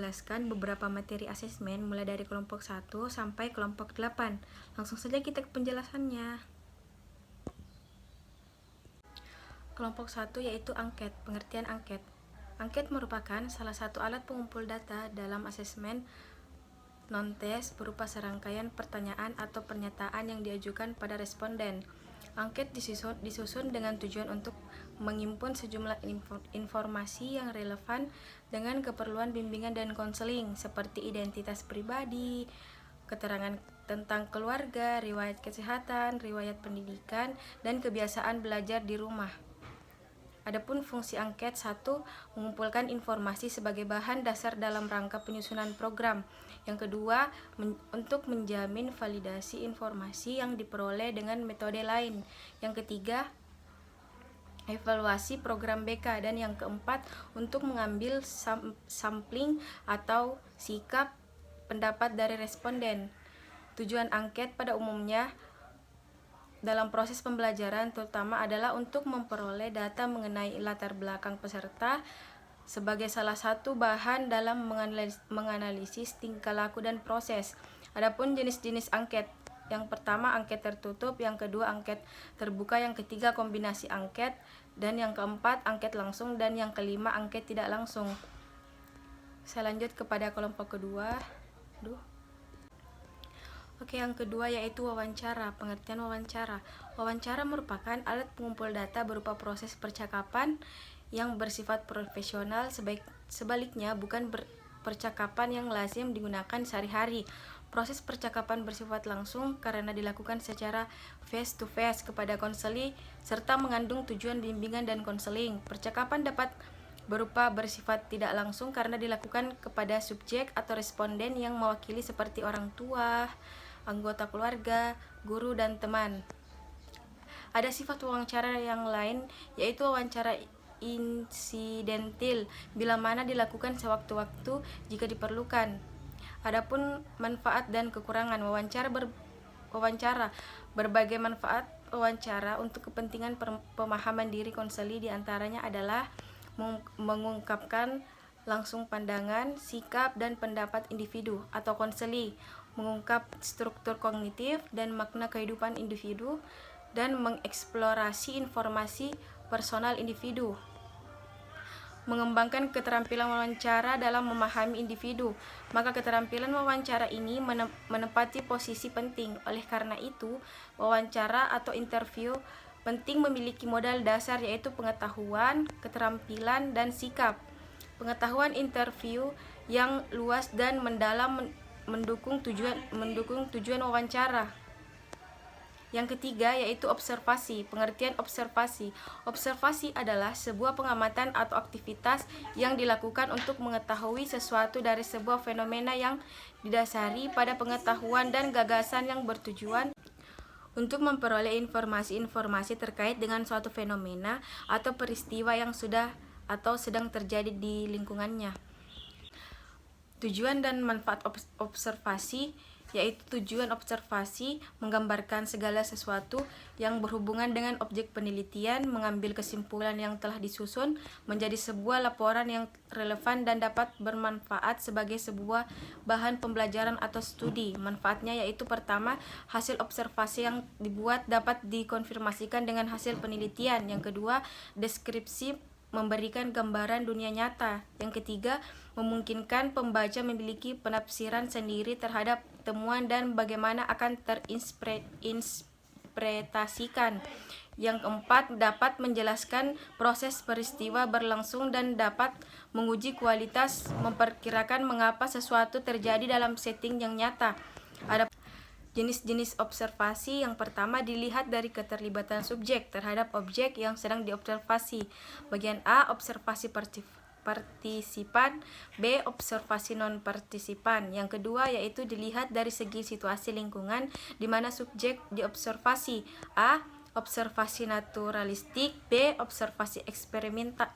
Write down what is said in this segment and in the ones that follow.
menjelaskan beberapa materi asesmen mulai dari kelompok 1 sampai kelompok 8. Langsung saja kita ke penjelasannya. Kelompok 1 yaitu angket. Pengertian angket. Angket merupakan salah satu alat pengumpul data dalam asesmen non-tes berupa serangkaian pertanyaan atau pernyataan yang diajukan pada responden. Angket disusun dengan tujuan untuk menghimpun sejumlah informasi yang relevan dengan keperluan bimbingan dan konseling seperti identitas pribadi, keterangan tentang keluarga, riwayat kesehatan, riwayat pendidikan, dan kebiasaan belajar di rumah. Adapun fungsi angket 1 mengumpulkan informasi sebagai bahan dasar dalam rangka penyusunan program. Yang kedua, untuk menjamin validasi informasi yang diperoleh dengan metode lain. Yang ketiga, evaluasi program BK. Dan yang keempat, untuk mengambil sampling atau sikap pendapat dari responden. Tujuan angket pada umumnya dalam proses pembelajaran terutama adalah untuk memperoleh data mengenai latar belakang peserta sebagai salah satu bahan dalam menganalisis tingkah laku dan proses. Adapun jenis-jenis angket, yang pertama angket tertutup, yang kedua angket terbuka, yang ketiga kombinasi angket, dan yang keempat angket langsung, dan yang kelima angket tidak langsung. Saya lanjut kepada kelompok kedua. Oke, yang kedua yaitu wawancara. Pengertian wawancara. Wawancara merupakan alat pengumpul data berupa proses percakapan yang bersifat profesional, sebaliknya bukan percakapan yang lazim digunakan sehari-hari. Proses percakapan bersifat langsung karena dilakukan secara face to face kepada konseli serta mengandung tujuan bimbingan dan konseling. Percakapan dapat bersifat tidak langsung karena dilakukan kepada subjek atau responden yang mewakili seperti orang tua, anggota keluarga, guru, dan teman. Ada sifat wawancara yang lain, yaitu wawancara insidentil, bila mana dilakukan sewaktu-waktu jika diperlukan. Adapun manfaat dan kekurangan wawancara, berbagai manfaat wawancara untuk kepentingan pemahaman diri konseli diantaranya adalah mengungkapkan langsung pandangan, sikap, dan pendapat individu atau konseli, mengungkap struktur kognitif dan makna kehidupan individu, dan mengeksplorasi informasi personal individu. Mengembangkan keterampilan wawancara dalam memahami individu, maka keterampilan wawancara ini menempati posisi penting. Oleh karena itu, wawancara atau interview penting memiliki modal dasar yaitu pengetahuan, keterampilan, dan sikap. Pengetahuan interview yang luas dan mendalam mendukung tujuan wawancara. Yang ketiga yaitu observasi. Pengertian observasi. Observasi adalah sebuah pengamatan atau aktivitas yang dilakukan untuk mengetahui sesuatu dari sebuah fenomena yang didasari pada pengetahuan dan gagasan yang bertujuan untuk memperoleh informasi-informasi terkait dengan suatu fenomena atau peristiwa yang sudah atau sedang terjadi di lingkungannya. Tujuan dan manfaat observasi, yaitu tujuan observasi menggambarkan segala sesuatu yang berhubungan dengan objek penelitian, mengambil kesimpulan yang telah disusun menjadi sebuah laporan yang relevan dan dapat bermanfaat sebagai sebuah bahan pembelajaran atau studi. Manfaatnya yaitu pertama, hasil observasi yang dibuat dapat dikonfirmasikan dengan hasil penelitian. Yang kedua, deskripsi memberikan gambaran dunia nyata. Yang ketiga, memungkinkan pembaca memiliki penafsiran sendiri terhadap temuan dan bagaimana akan terinterpretasikan. Yang keempat, dapat menjelaskan proses peristiwa berlangsung dan dapat menguji kualitas, memperkirakan mengapa sesuatu terjadi dalam setting yang nyata. Ada jenis-jenis observasi. Yang pertama, dilihat dari keterlibatan subjek terhadap objek yang sedang diobservasi. Bagian A, observasi partisipan, B, observasi non-partisipan. Yang kedua yaitu dilihat dari segi situasi lingkungan di mana subjek diobservasi. A, observasi naturalistik, B, observasi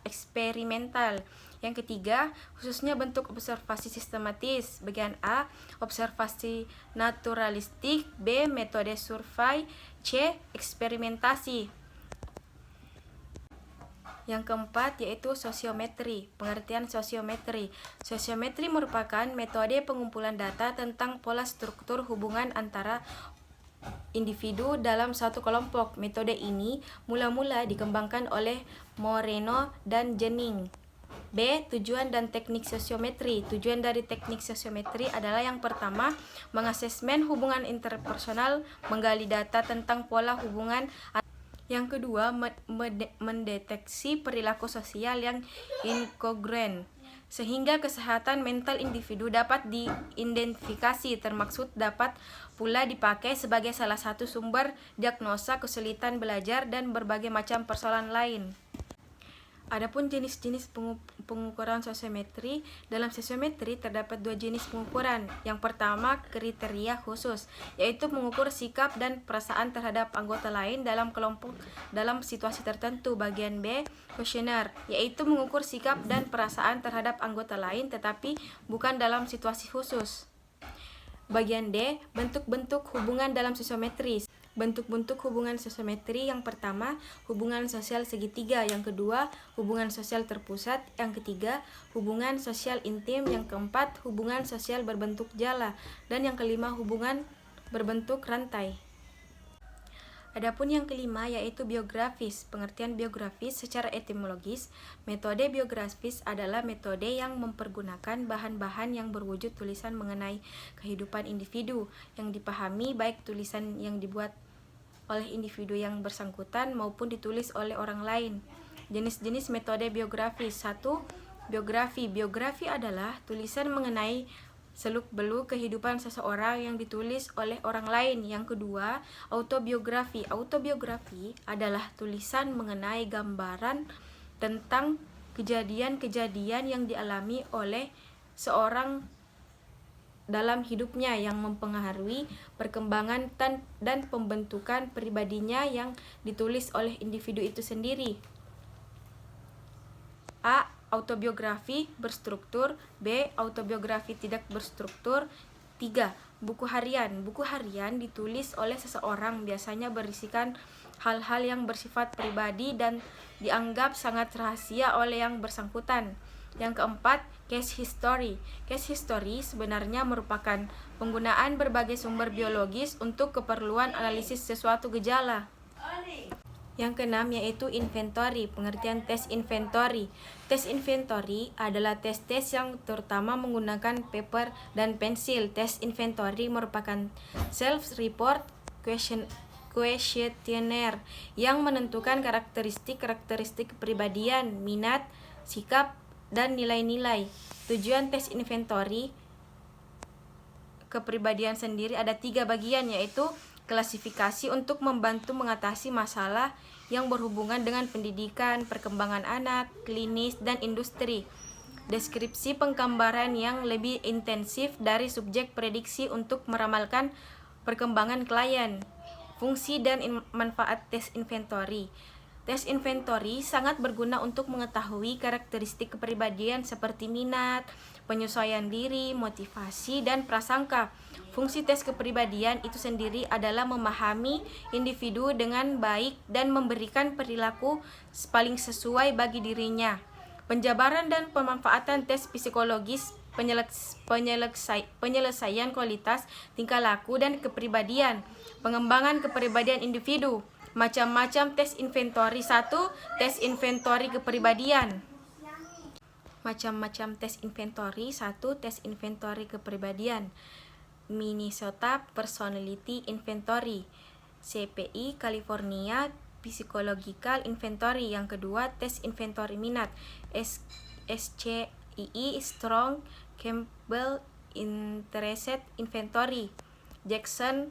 eksperimental. Yang ketiga, khususnya bentuk observasi sistematis. Bagian A, observasi naturalistik, B, metode survei, C, eksperimentasi. Yang keempat yaitu sosiometri. Pengertian sosiometri. Sosiometri merupakan metode pengumpulan data tentang pola struktur hubungan antara individu dalam satu kelompok. Metode ini mula-mula dikembangkan oleh Moreno dan Jennings. B. Tujuan dan teknik sosiometri. Tujuan dari teknik sosiometri adalah yang pertama, mengasesmen hubungan interpersonal, menggali data tentang pola hubungan. Yang kedua, mendeteksi perilaku sosial yang inkongruent, sehingga kesehatan mental individu dapat diidentifikasi, termaksud dapat pula dipakai sebagai salah satu sumber diagnosa kesulitan belajar dan berbagai macam persoalan lain. Adapun jenis-jenis pengukuran sosiometri. Dalam sosiometri terdapat dua jenis pengukuran. Yang pertama, kriteria khusus, yaitu mengukur sikap dan perasaan terhadap anggota lain dalam kelompok dalam situasi tertentu. Bagian B, kuesioner, yaitu mengukur sikap dan perasaan terhadap anggota lain tetapi bukan dalam situasi khusus. Bagian D, bentuk-bentuk hubungan dalam sosiometri. Bentuk-bentuk hubungan sosiometri: yang pertama, hubungan sosial segitiga; yang kedua, hubungan sosial terpusat; yang ketiga, hubungan sosial intim; yang keempat, hubungan sosial berbentuk jala; dan yang kelima, hubungan berbentuk rantai. Adapun yang kelima yaitu biografis. Pengertian biografis secara etimologis, metode biografis adalah metode yang mempergunakan bahan-bahan yang berwujud tulisan mengenai kehidupan individu yang dipahami, baik tulisan yang dibuat oleh individu yang bersangkutan maupun ditulis oleh orang lain. Jenis-jenis metode biografis. 1. Biografi. Biografi adalah tulisan mengenai seluk-beluk kehidupan seseorang yang ditulis oleh orang lain. Yang kedua, autobiografi. Autobiografi adalah tulisan mengenai gambaran tentang kejadian-kejadian yang dialami oleh seorang dalam hidupnya yang mempengaruhi perkembangan dan pembentukan pribadinya yang ditulis oleh individu itu sendiri. A. Autobiografi berstruktur. B. Autobiografi tidak berstruktur. 3. Buku harian. Buku harian ditulis oleh seseorang, biasanya berisikan hal-hal yang bersifat pribadi dan dianggap sangat rahasia oleh yang bersangkutan. Yang keempat, case history. Case history sebenarnya merupakan penggunaan berbagai sumber biologis untuk keperluan analisis sesuatu gejala. Yang keenam yaitu inventory. Pengertian tes inventory. Tes inventory adalah tes-tes yang terutama menggunakan paper dan pensil. Tes inventory merupakan self-report questionnaire yang menentukan karakteristik kepribadian, minat, sikap, dan nilai-nilai. Tujuan tes inventory kepribadian sendiri ada 3 bagian, yaitu klasifikasi untuk membantu mengatasi masalah yang berhubungan dengan pendidikan, perkembangan anak, klinis, dan industri. Deskripsi penggambaran yang lebih intensif dari subjek prediksi untuk meramalkan perkembangan klien. Fungsi dan manfaat tes inventory. Tes inventory sangat berguna untuk mengetahui karakteristik kepribadian seperti minat, penyesuaian diri, motivasi, dan prasangka. Fungsi tes kepribadian itu sendiri adalah memahami individu dengan baik dan memberikan perilaku paling sesuai bagi dirinya. Penjabaran dan pemanfaatan tes psikologis, penyelesaian kualitas, tingkah laku, dan kepribadian. Pengembangan kepribadian individu. Macam-macam tes inventory. 1. Tes inventory kepribadian. Macam-macam tes inventory. 1. Tes inventory kepribadian. Minnesota Personality Inventory. CPI California Psychological Inventory. Yang kedua, tes inventory minat. SCII Strong Campbell Interest Inventory. Jackson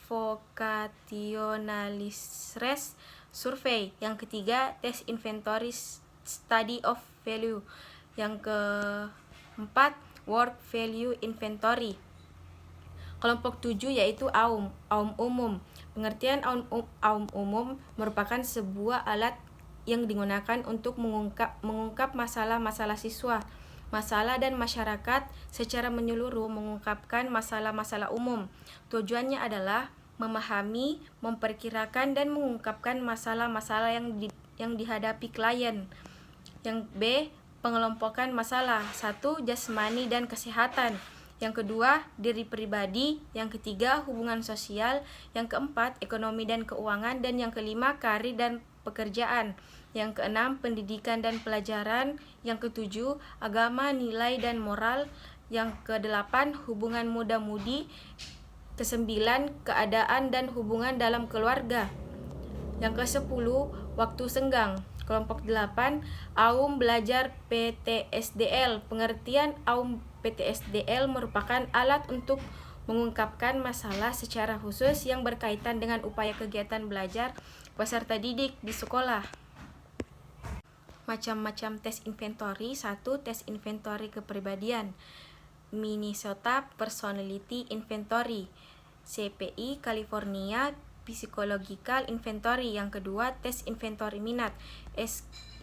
Vocationalist Survey. Yang ketiga, tes inventory study of value. Yang keempat, work value inventory. Kelompok 7 yaitu AUM umum. Pengertian AUM umum merupakan sebuah alat yang digunakan untuk mengungkap masalah-masalah siswa, masalah dan masyarakat secara menyeluruh, mengungkapkan masalah-masalah umum. Tujuannya adalah memahami, memperkirakan, dan mengungkapkan masalah-masalah yang yang dihadapi klien. Yang B, pengelompokan masalah. 1. Jasmani dan kesehatan. Yang kedua, diri pribadi. Yang ketiga, hubungan sosial. Yang keempat, ekonomi dan keuangan. Dan yang kelima, karir dan pekerjaan. Yang keenam, pendidikan dan pelajaran. Yang ketujuh, agama, nilai dan moral. Yang kedelapan, hubungan muda-mudi. Kesembilan, keadaan dan hubungan dalam keluarga. Yang kesepuluh, waktu senggang. Kelompok 8, AUM belajar PTSDL. Pengertian AUM PTSDL merupakan alat untuk mengungkapkan masalah secara khusus yang berkaitan dengan upaya kegiatan belajar peserta didik di sekolah. Macam-macam tes inventory. 1. Tes inventory kepribadian. Minnesota Personality Inventory. CPI California Psychological Inventory. Yang kedua, tes inventory minat.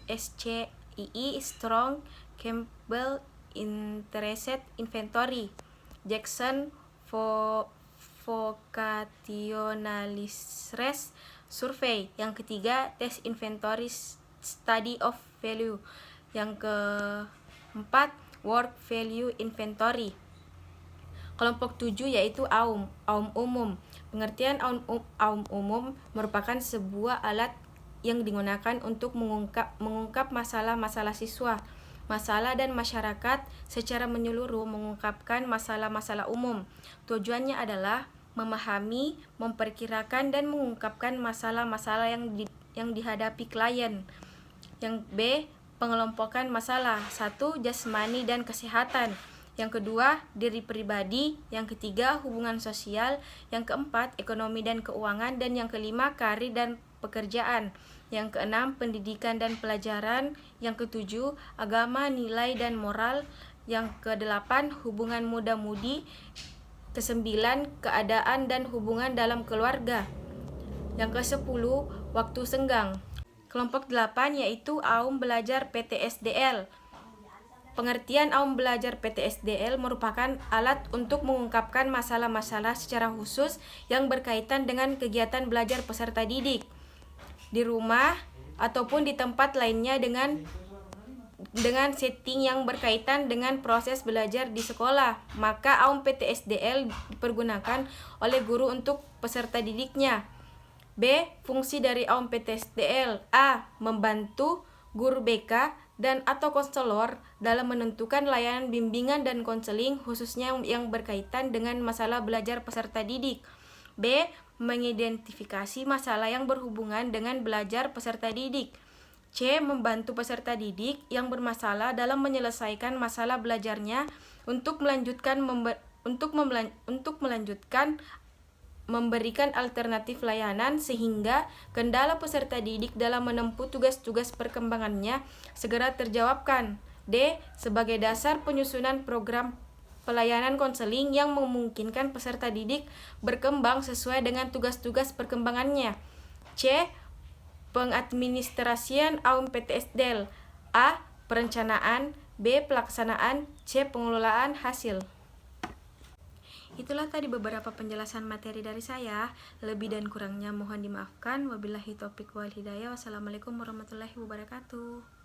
SCII Strong Campbell Interested Inventory. Jackson Vocationalist Survey. Yang ketiga, tes inventory Study of Value. Yang keempat, Work Value Inventory. Kelompok 7 yaitu AUM umum. Pengertian AUM umum merupakan sebuah alat yang digunakan untuk mengungkap masalah-masalah siswa, masalah dan masyarakat secara menyeluruh, mengungkapkan masalah-masalah umum. Tujuannya adalah memahami, memperkirakan dan mengungkapkan masalah-masalah yang dihadapi klien. Yang B, pengelompokan masalah. 1. Jasmani dan kesehatan. Yang kedua, diri pribadi. Yang ketiga, hubungan sosial. Yang keempat, ekonomi dan keuangan. Dan yang kelima, karir dan pekerjaan. Yang keenam, pendidikan dan pelajaran. Yang ketujuh, agama, nilai dan moral. Yang kedelapan, hubungan muda-mudi. Kesembilan, keadaan dan hubungan dalam keluarga. Yang kesepuluh, waktu senggang. Kelompok 8 yaitu AUM belajar PTSDL. Pengertian AUM belajar PTSDL merupakan alat untuk mengungkapkan masalah-masalah secara khusus yang berkaitan dengan kegiatan belajar peserta didik di rumah ataupun di tempat lainnya dengan setting yang berkaitan dengan proses belajar di sekolah. Maka AUM PTSDL dipergunakan oleh guru untuk peserta didiknya. B. Fungsi dari AUM PTSDL. A. Membantu guru BK dan atau konselor dalam menentukan layanan bimbingan dan konseling khususnya yang berkaitan dengan masalah belajar peserta didik. B. Mengidentifikasi masalah yang berhubungan dengan belajar peserta didik. C. Membantu peserta didik yang bermasalah dalam menyelesaikan masalah belajarnya untuk memberikan alternatif layanan sehingga kendala peserta didik dalam menempuh tugas-tugas perkembangannya segera terjawabkan. D. Sebagai dasar penyusunan program pelayanan konseling yang memungkinkan peserta didik berkembang sesuai dengan tugas-tugas perkembangannya. C. Pengadministrasian AUM PTSDL. A. Perencanaan. B. Pelaksanaan. C. Pengelolaan hasil. Itulah tadi beberapa penjelasan materi dari saya. Lebih dan kurangnya mohon dimaafkan. Wabillahi taufiq wal hidayah. Wassalamualaikum warahmatullahi wabarakatuh.